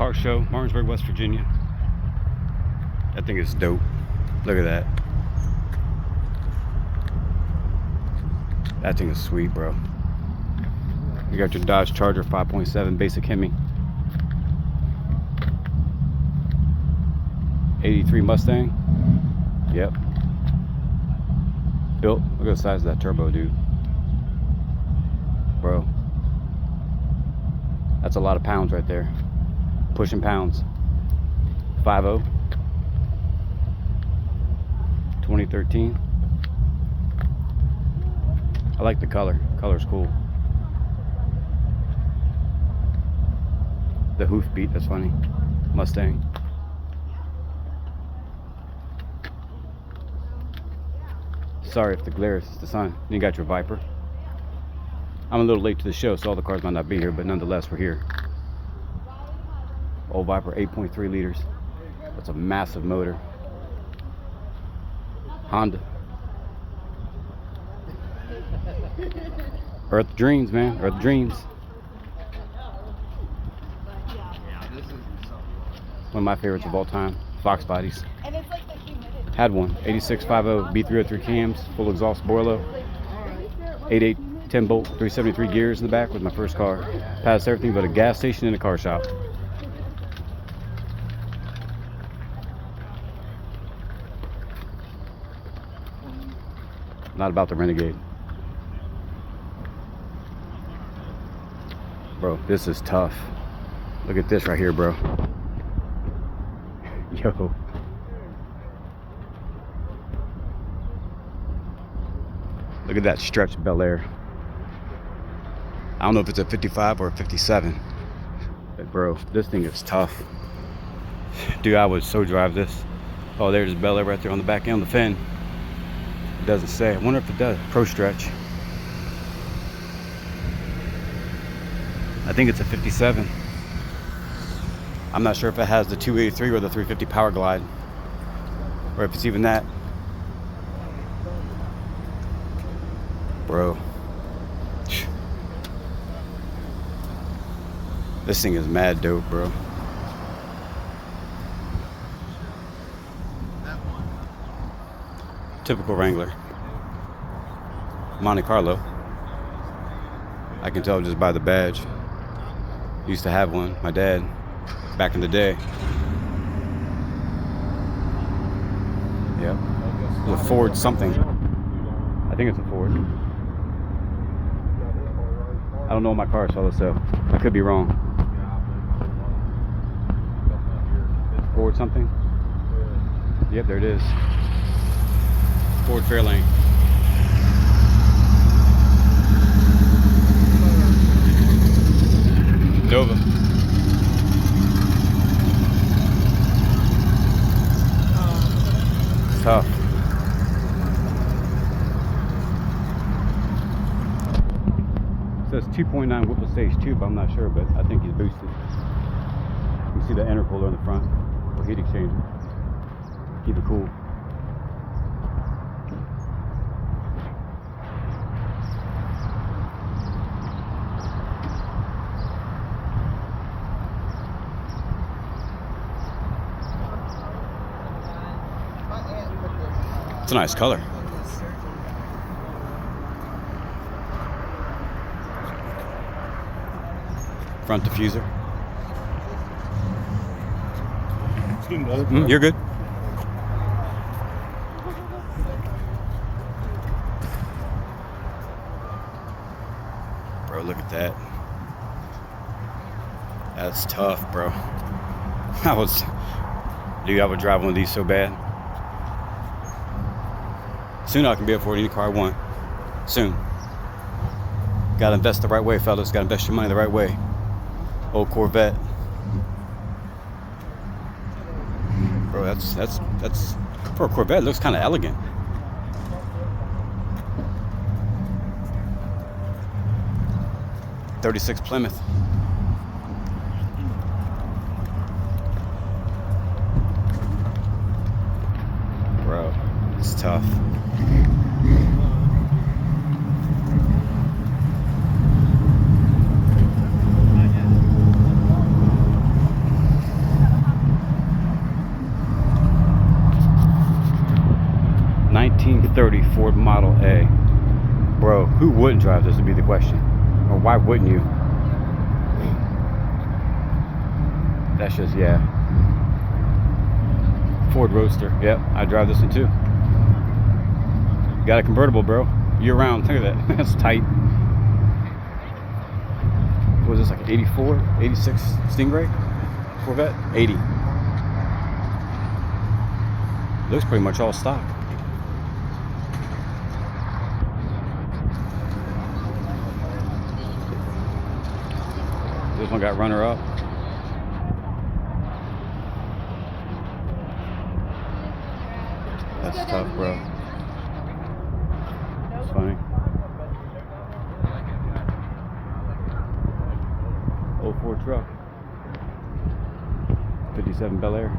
car show, Martinsburg, West Virginia. That thing is dope. Look at that. That thing is sweet, bro. You got your Dodge Charger 5.7 basic Hemi. 83 Mustang. Yep. Built. Look at the size of that turbo, dude. Bro. That's a lot of pounds right there. Pushing pounds. 5.0. 2013. I like the color. Color's cool. The hoof beat, that's funny. Mustang. Sorry if the glare is the sun. You got your Viper. I'm a little late to the show, so all the cars might not be here, but nonetheless, we're here. Old Viper, 8.3 liters. That's a massive motor. Honda. Earth Dreams, man. Earth Dreams. One of my favorites of all time. Fox bodies. Had one. 8650 B303 cams, full exhaust Borlo. 88 10 bolt 373 gears in the back. Was my first car. Passed everything but a gas station and a car shop. Not about the Renegade. Bro, this is tough. Look at this right here, bro. Yo. Look at that stretched Bel Air. I don't know if it's a 55 or a 57. But bro, this thing is tough. Dude, I would so drive this. Oh, there's Bel Air right there on the back end of the fin. It doesn't say. I wonder if it does. Pro stretch. I think it's a 57. I'm not sure if it has the 283 or the 350 Power Glide, or if it's even that. Bro, this thing is mad dope, bro. Typical Wrangler. Monte Carlo. I can tell just by the badge. Used to have one, my dad, back in the day. Yep. It was a Ford something. I think it's a Ford. I don't know what my car is, fellas, so I could be wrong. Ford something? Yep, there it is. Ford Fairlane. Nova. It's tough. It says 2.9 Whipple Stage 2, but I'm not sure, but I think he's boosted. You can see the intercooler in the front, or heat exchanger. Keep it cool. It's a nice color. Front diffuser. You're good. Bro, look at that. That's tough, bro. Dude, I would drive one of these so bad. Soon I can be afford any car I want. Soon. Gotta invest the right way, fellas. Gotta invest your money the right way. Old Corvette. Bro, that's for a Corvette, it looks kind of elegant. '36 Plymouth. Bro, it's tough. Ford Model A. Bro, who wouldn't drive this would be the question. Or why wouldn't you? That's just, yeah. Ford Roadster. Yep, I drive this one too. Got a convertible, bro. Year round. Look at that. That's tight. What was this, like 84, 86 Stingray? Corvette? 80. Looks pretty much all stock. This one got runner up. That's tough, bro. It's funny. 04 truck. 57 Bel Air.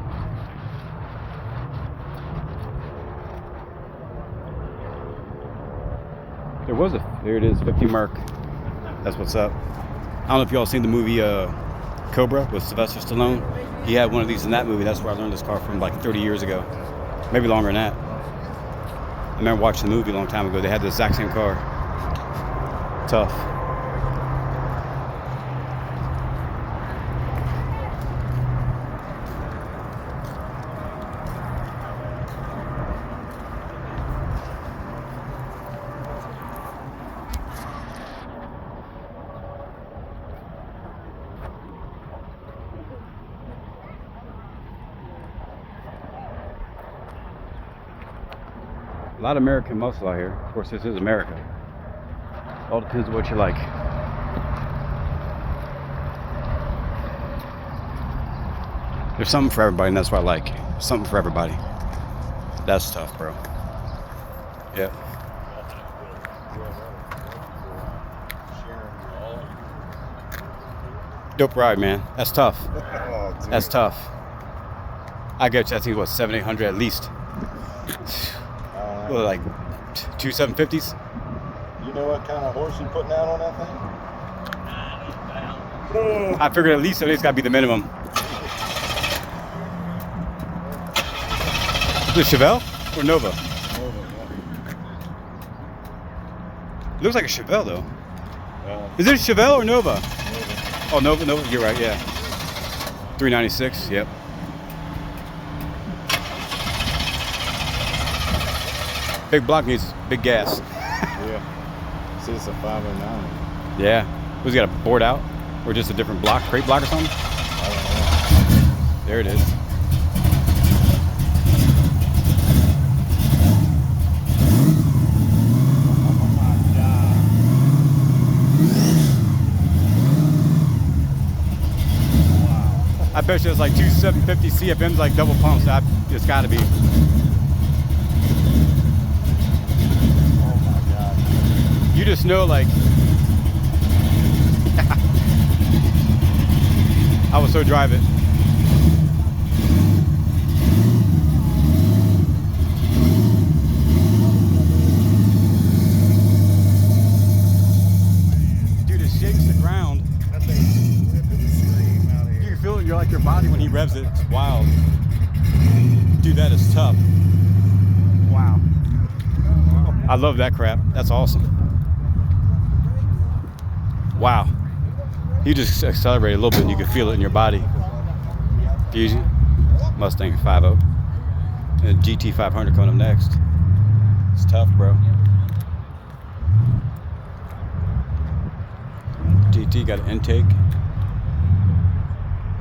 There it is, 50 Merc. That's what's up. I don't know if y'all seen the movie Cobra with Sylvester Stallone. He had one of these in that movie. That's where I learned this car from, like 30 years ago. Maybe longer than that. I remember watching the movie a long time ago. They had the exact same car. Tough. A lot of American muscle out here. Of course, this is America. All depends on what you like. There's something for everybody, and that's what I like. Something for everybody. That's tough, bro. Yep. Dope ride, man. That's tough. That's tough. I get you. I think what, 700-800 at least. Well, like 2 750s. You know what kind of horse you putting out on that thing? I figured at least it's got to be the minimum. Is it Chevelle or Nova? Nova, yeah. It looks like a Chevelle though. Is it a Chevelle or Nova? Nova. Oh, Nova. You're right. Yeah. 396. Yep. Big block needs big gas. Yeah. See, it's a 509. Yeah. Was he got a board out? Or just a different block, crate block or something? I don't know. There it is. I bet you it's like 2 750 CFMs, like double pumps. It's got to be. You just know, like, I would so drive it. Dude, it shakes the ground. That thing's ripping the screen out of here. You can feel it in your body when he revs it. It's wild. Dude, that is tough. Wow. I love that crap. That's awesome. Wow. You just accelerated a little bit and you can feel it in your body. Fusion, Mustang 5.0, and GT 500 coming up next. It's tough, bro. GT got an intake.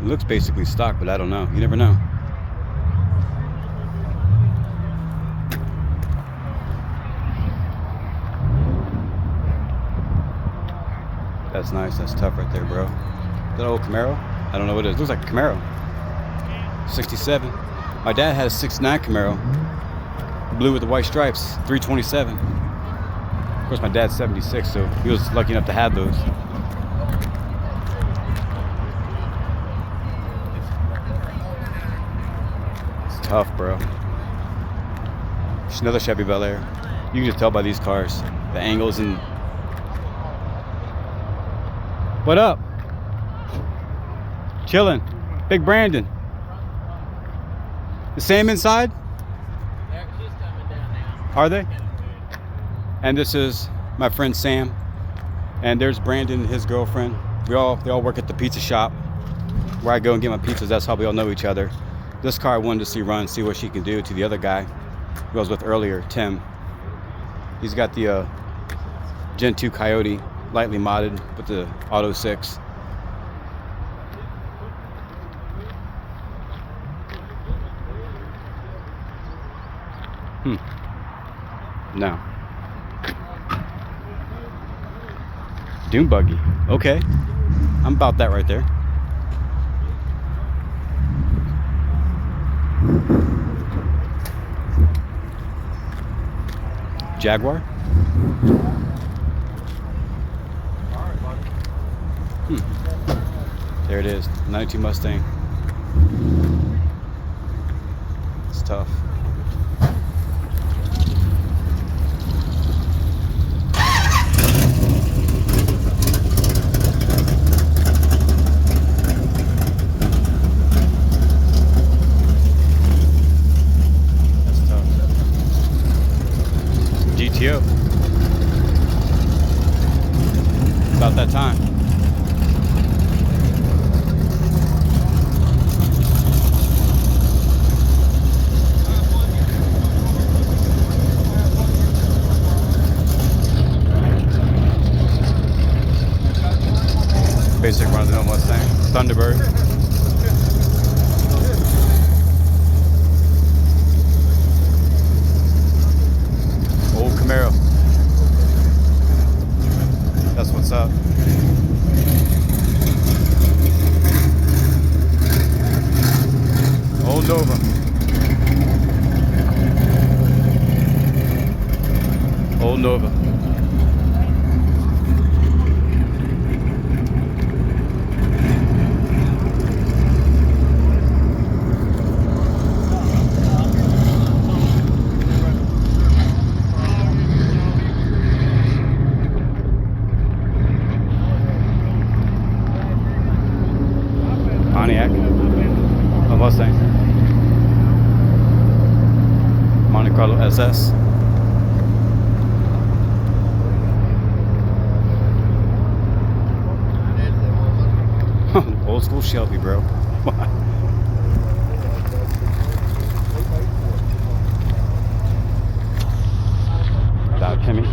It looks basically stock, but I don't know. You never know. That's nice. That's tough right there, bro. Is that old Camaro? I don't know what it is. It looks like a Camaro. 67. My dad had a 69 Camaro. Blue with the white stripes. 327. Of course, my dad's 76, so he was lucky enough to have those. It's tough, bro. It's another Chevy Bel Air. You can just tell by these cars. The angles and... What up? Chilling. Big Brandon. The same inside? They're just coming down now. Are they? And this is my friend Sam. And there's Brandon and his girlfriend. They all work at the pizza shop where I go and get my pizzas. That's how we all know each other. This car I wanted to see run, see what she can do to the other guy who I was with earlier, Tim. He's got the Gen 2 Coyote, lightly modded with the Auto 6. No. Dune buggy. Okay. I'm about that right there. Jaguar. There it is. 92 Mustang. It's tough. GTO. About that time. Basic run-of-the-mill Mustang. Thunderbird. Old Camaro. That's what's up. Old Nova. Old Nova. Pontiac, a Mustang, Monte Carlo SS, old school Shelby, bro. Without Kimmy.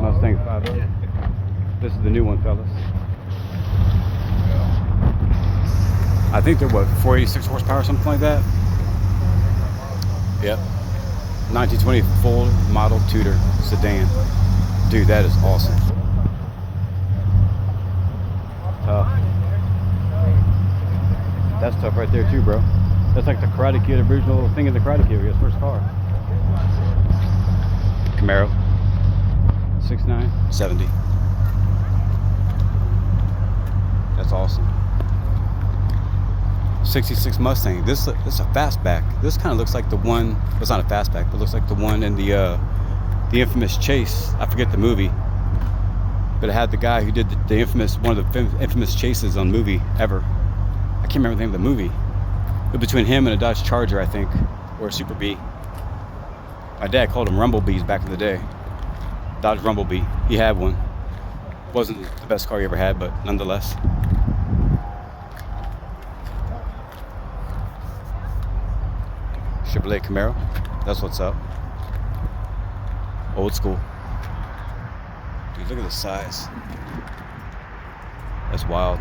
Mustang 5.0. This is the new one, fellas. I think they're what, 486 horsepower, something like that? Yep. 1920 full model Tudor sedan. Dude, that is awesome. Tough. That's tough right there too, bro. That's like the Karate Kid original thing in the Karate Kid, his first car. Camaro. 6.9, 70. That's awesome. 66 Mustang. This is a fastback. This kind of looks like the one. Well, it's not a fastback, but looks like the one in the infamous chase. I forget the movie, but it had the guy who did the infamous, one of the infamous chases on movie ever. I can't remember the name of the movie. But between him and a Dodge Charger, I think, or a Super Bee. My dad called them Rumblebees back in the day. Dodge Rumblebee. He had one. Wasn't the best car he ever had, but nonetheless. Chevrolet Camaro. That's what's up. Old school. Dude, look at the size. That's wild.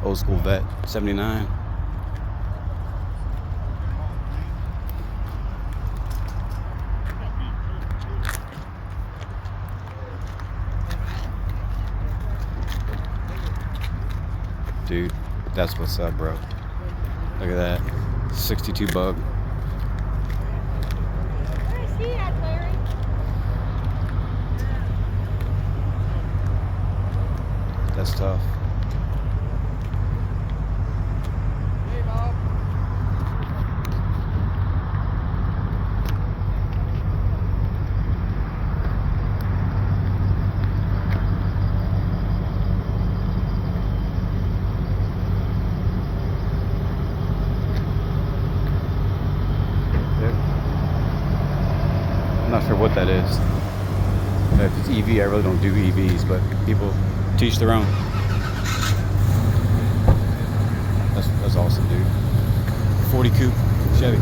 Old school vet. 79. Dude, that's what's up, bro. Look at that. 62 bug. Where's he at, Larry? That's tough. Hey, Bob. Not sure what that is. If it's EV, I really don't do EVs, but people teach their own. That's awesome, dude. 40 coupe Chevy.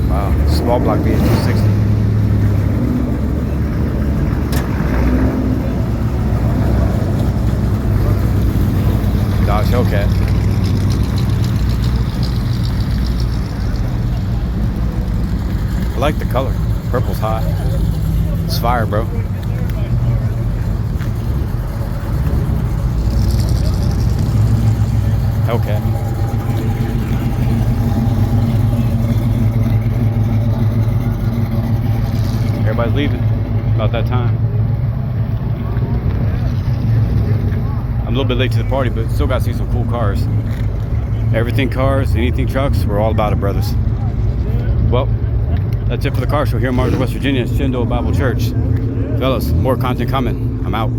Wow, small block BH260. Dodge Hellcat. I like the color. Purple's hot. It's fire, bro. Hellcat. Everybody's leaving about that time. I'm a little bit late to the party, but still got to see some cool cars. Everything cars, anything trucks, we're all about it, brothers. Well, that's it for the car show here in Martinsburg, West Virginia. Shindo Bible Church. Fellas, more content coming. I'm out.